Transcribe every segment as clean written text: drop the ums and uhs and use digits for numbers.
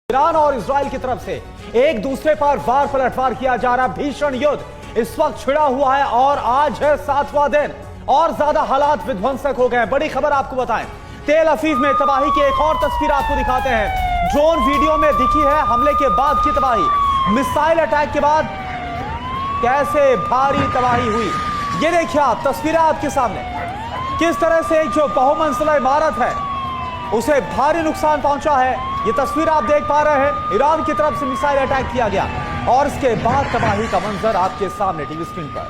Iran और Israel की तरफ से एक दूसरे पर वार पलटवार किया जा रहा भीषण युद्ध इस वक्त छिड़ा हुआ है और आज है 7वां दिन और ज्यादा हालात विध्वंसक हो गए। बड़ी खबर आपको बताएं, तेल अवीव में तबाही की एक और तस्वीर आपको दिखाते हैं। ड्रोन वीडियो में दिखी है हमले के बाद की तबाही, मिसाइल अटैक के बाद कैसे भारी तबाही हुई। ये देखिए आप तस्वीरें आपके सामने, किस तरह से एक जो बहुमंजिला इमारत है उसे भारी नुकसान पहुंचा है। ये तस्वीर आप देख पा रहे हैं, ईरान की तरफ से मिसाइल अटैक किया गया और इसके बाद तबाही का मंजर आपके सामने टीवी स्क्रीन पर।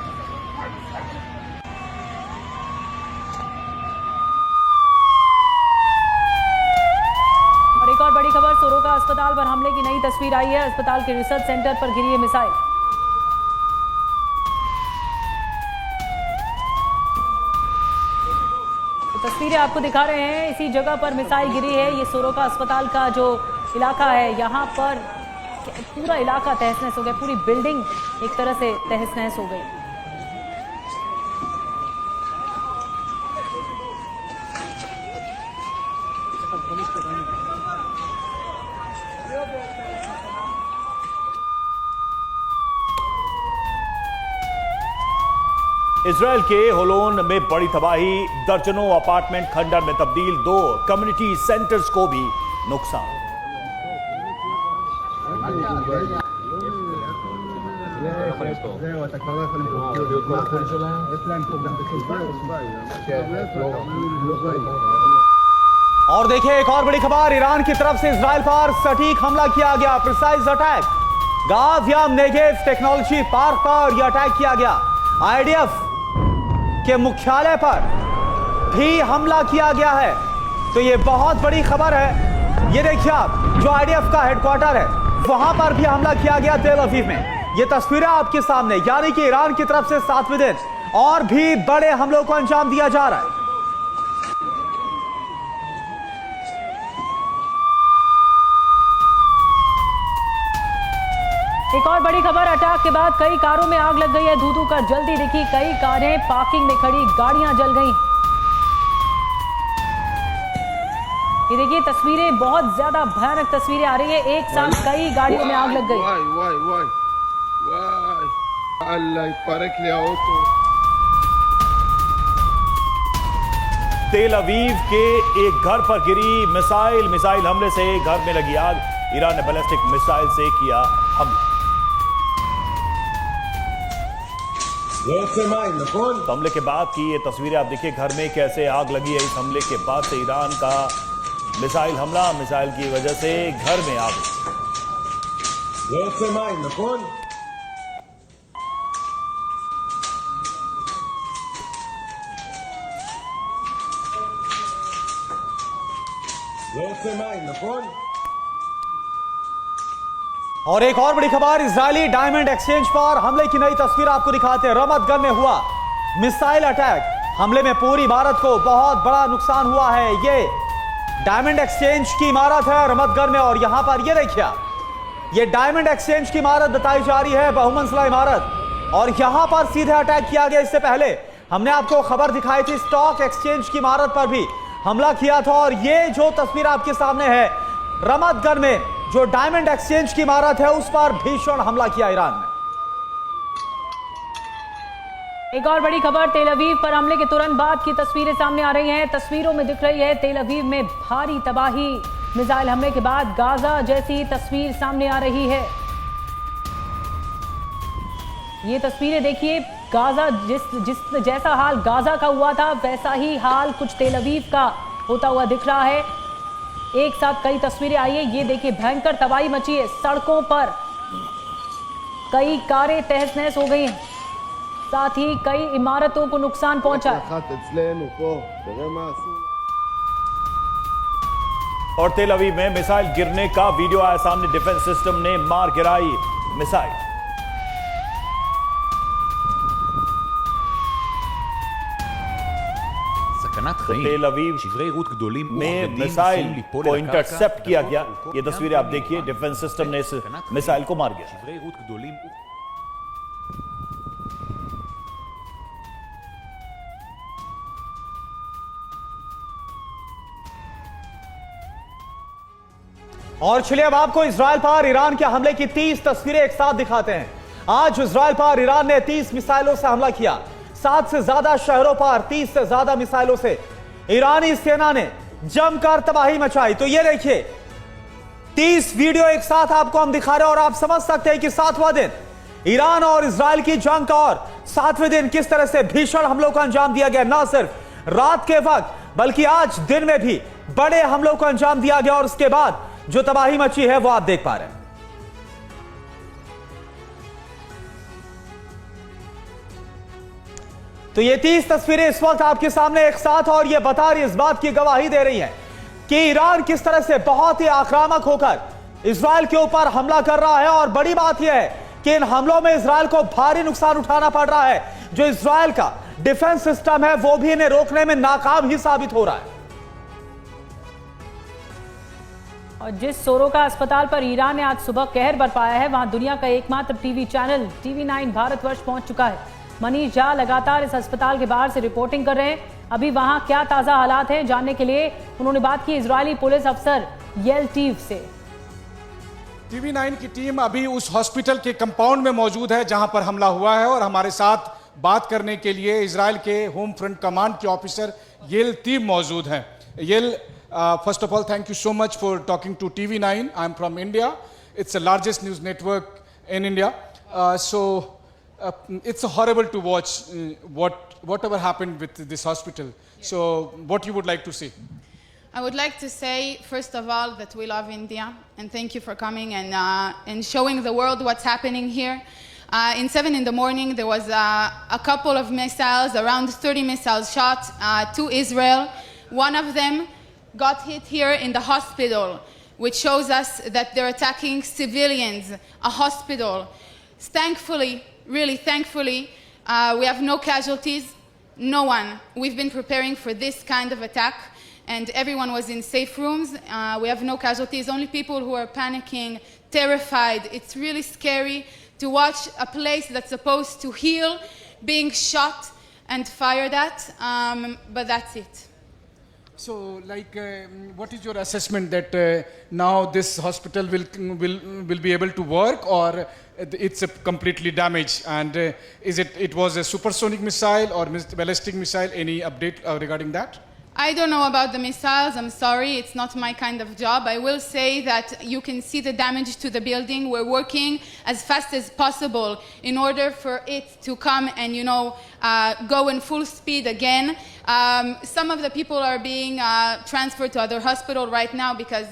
और एक और बड़ी खबर, सोरोका अस्पताल पर हमले की नई तस्वीर आई है। अस्पताल के रिसर्च सेंटर पर गिरी है मिसाइल। तस्वीरें आपको दिखा रहे हैं, इसी जगह पर मिसाइल गिरी है। ये सोरोका अस्पताल का जो इलाका है, यहाँ पर पूरा इलाका तहस नहस हो गया, पूरी बिल्डिंग एक तरह से तहस नहस हो गई। इजराइल के होलोन में बड़ी तबाही, दर्जनों अपार्टमेंट खंडर में तब्दील, 2 कम्युनिटी सेंटर्स को भी नुकसान। और देखिए एक और बड़ी खबर, ईरान की तरफ से इजराइल पर सटीक हमला किया गया, precise attack. Gavyam Negev technology park पर यह अटैक किया गया। आईडीएफ के मुख्यालय पर भी हमला किया गया है, तो यह बहुत बड़ी खबर है। ये देखिए आप, जो आईडीएफ का हेडक्वार्टर है वहां पर भी हमला किया गया तेल अवीव में। ये तस्वीरें आपके सामने, यानी कि ईरान की तरफ से 7वें दिन और भी बड़े हमलों को अंजाम दिया जा रहा है। एक और बड़ी खबर, अटैक के बाद कई कारों में आग लग गई है। धू धू कर जलती दिखी कई कारें, पार्किंग में खड़ी गाड़ियां जल गई। ये देखिए तस्वीरें, बहुत ज्यादा भयानक तस्वीरें आ रही है। एक साथ कई गाड़ियों में आग लग गई। तेल अवीव के एक घर पर गिरी मिसाइल हमले से घर में लगी आग। ईरान ने बैलिस्टिक मिसाइल से किया हमला। हमले के बाद की ये तस्वीरें आप देखिए, घर में कैसे आग लगी है। इस हमले के बाद से ईरान का मिसाइल हमला, मिसाइल की वजह से घर में आग। और एक और बड़ी खबर, इजरायली डायमंड एक्सचेंज पर हमले की नई तस्वीर आपको दिखाते हैं। रमतगढ़ में हुआ मिसाइल अटैक, हमले में पूरी इमारत को बहुत बड़ा नुकसान हुआ है। ये डायमंड एक्सचेंज की इमारत है रमतगढ़ में और यहां पर ये देखिए, ये डायमंड एक्सचेंज की इमारत बताई जा रही है, बहुमंजिला इमारत, और यहां पर सीधे अटैक किया गया। इससे पहले हमने आपको खबर दिखाई थी, स्टॉक एक्सचेंज की इमारत पर भी हमला किया था। और ये जो तस्वीर आपके सामने है, रमतगढ़ में जो डायमंड एक्सचेंज की इमारत है उस पर भीषण हमला किया ईरान ने। एक और बड़ी खबर, तेल अवीव पर हमले के तुरंत बाद की तस्वीरें सामने आ रही हैं। तस्वीरों में दिख रही है तेल अवीव में भारी तबाही, मिसाइल हमले के बाद गाजा जैसी तस्वीर सामने आ रही है। ये तस्वीरें देखिए, गाजा जिस जैसा हाल गाजा का हुआ था वैसा ही हाल कुछ तेल अवीव का होता हुआ दिख रहा है। एक साथ कई तस्वीरें आई है। ये देखिए भयंकर तबाही मची है, सड़कों पर कई कारें तहस नहस हो गई हैं, साथ ही कई इमारतों को नुकसान पहुंचा है। और तेल अवीव में मिसाइल गिरने का वीडियो आया सामने, डिफेंस सिस्टम ने मार गिराई मिसाइल। तेल अवीव में मिसाइल को इंटरसेप्ट किया गया। ये तस्वीरें आप देखिए, डिफेंस सिस्टम ने इस मिसाइल को मार दिया। और चलिए अब आपको इजराइल पर ईरान के हमले की 30 तस्वीरें एक साथ दिखाते हैं। आज इजराइल पर ईरान ने 30 मिसाइलों से हमला किया। 7 से ज्यादा शहरों पर 30 से ज्यादा मिसाइलों से ईरानी सेना ने जमकर तबाही मचाई। तो ये देखिए 30 वीडियो एक साथ आपको हम दिखा रहे हैं और आप समझ सकते हैं कि 7वां दिन ईरान और इजराइल की जंग का और 7वें दिन किस तरह से भीषण हमलों का अंजाम दिया गया। न सिर्फ रात के वक्त बल्कि आज दिन में भी बड़े हमलों को अंजाम दिया गया और उसके बाद जो तबाही मची है वो आप देख पा रहे हैं। तो ये 30 तस्वीरें इस वक्त आपके सामने एक साथ और ये बता रही इस बात की गवाही दे रही है कि ईरान किस तरह से बहुत ही आक्रामक होकर इजराइल के ऊपर हमला कर रहा है। और बड़ी बात यह है कि इन हमलों में इजराइल को भारी नुकसान उठाना पड़ रहा है। जो इजराइल का डिफेंस सिस्टम है वो भी इन्हें रोकने में नाकाम ही साबित हो रहा है। और जिस सोरोका अस्पताल पर ईरान ने आज सुबह कहर बरपाया है, वहां दुनिया का एकमात्र टीवी चैनल TV9 भारतवर्ष पहुंच चुका है। मनीष झा लगातार इस अस्पताल के बाहर से रिपोर्टिंग कर रहे हैं। अभी वहां क्या ताजा हालात हैं जानने के लिए उन्होंने बात की इजरायली पुलिस अफसर येलटीव से। TV9 की टीम अभी उस हॉस्पिटल के कंपाउंड में मौजूद है जहां पर हमला हुआ है और हमारे साथ बात करने के लिए इजराइल के होम फ्रंट कमांड के ऑफिसर येलटीव मौजूद हैं। येल, first of all, thank you so much for talking to TV9. I'm from India. It's the largest news network in India. It's horrible to watch whatever happened with this hospital. So, what you would like to say? I would like to say, first of all, that we love India, and thank you for coming and showing the world what's happening here. In 7 in the morning, there was a couple of missiles, around 30 missiles shot to Israel. One of them got hit here in the hospital, which shows us that they're attacking civilians, a hospital. Thankfully, really thankfully, we have no casualties, no one. We've been preparing for this kind of attack, and everyone was in safe rooms. We have no casualties, only people who are panicking, terrified. It's really scary to watch a place that's supposed to heal being shot and fired at, but that's it. So, what is your assessment that now this hospital will be able to work, or it's completely damaged? And it was a supersonic missile or ballistic missile? Any update regarding that? I don't know about the missiles. I'm sorry, it's not my kind of job. I will say that you can see the damage to the building. We're working as fast as possible in order for it to come and, go in full speed again. Some of the people are being transferred to other hospital right now because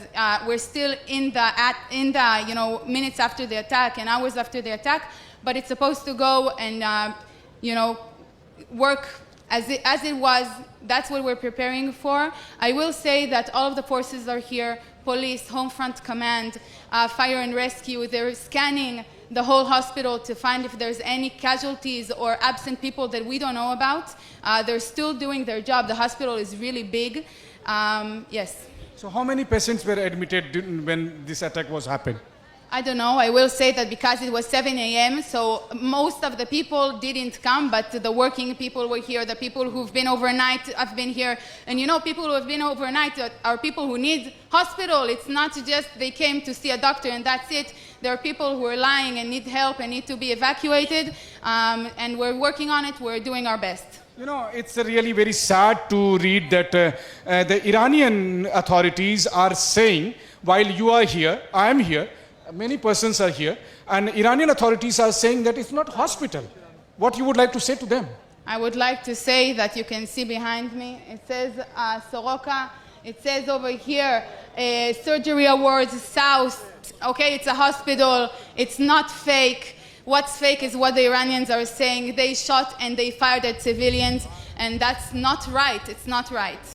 we're still in the minutes after the attack and hours after the attack. But it's supposed to go and work as it was. That's what we're preparing for. I will say that all of the forces are here: police, home front command, fire and rescue. They're scanning the whole hospital to find if there's any casualties or absent people that we don't know about. They're still doing their job. The hospital is really big. Yes. So how many patients were admitted when this attack was happened? I don't know. I will say that because it was 7 a.m., so most of the people didn't come, but the working people were here. The people who've been overnight have been here. And people who have been overnight are people who need hospital. It's not just they came to see a doctor and that's it. There are people who are lying and need help and need to be evacuated. And we're working on it. We're doing our best. It's really very sad to read that the Iranian authorities are saying, while you are here, I am here, many persons are here, and Iranian authorities are saying that it's not hospital. What you would like to say to them? I would like to say that you can see behind me, it says Soroka, it says over here, Surgery Awards South. Okay, it's a hospital, it's not fake. What's fake is what the Iranians are saying. They shot and they fired at civilians, and that's not right. It's not right.